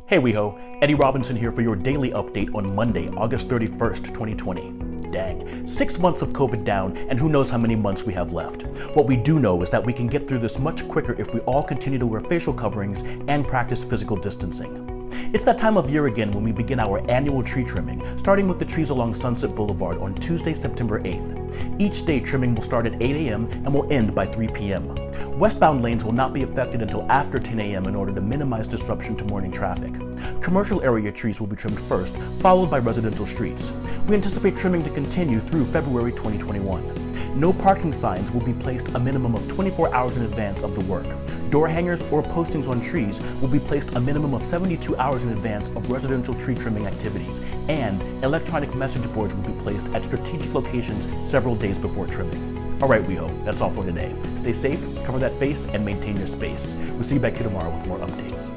Hey WeHo, Eddie Robinson here for your daily update on Monday, August 31st, 2020. Dang, 6 months of COVID down, and who knows how many months we have left. What we do know is that we can get through this much quicker if we all continue to wear facial coverings and practice physical distancing. It's that time of year again when we begin our annual tree trimming, starting with the trees along Sunset Boulevard on Tuesday, September 8th. Each day trimming will start at 8 a.m. and will end by 3 p.m. Westbound lanes will not be affected until after 10 a.m. in order to minimize disruption to morning traffic. Commercial area trees will be trimmed first, followed by residential streets. We anticipate trimming to continue through February 2021. No parking signs will be placed a minimum of 24 hours in advance of the work. Door hangers or postings on trees will be placed a minimum of 72 hours in advance of residential tree trimming activities, and electronic message boards will be placed at strategic locations several days before trimming. Alright WeHo, that's all for today. Stay safe, cover that face, and maintain your space. We'll see you back here tomorrow with more updates.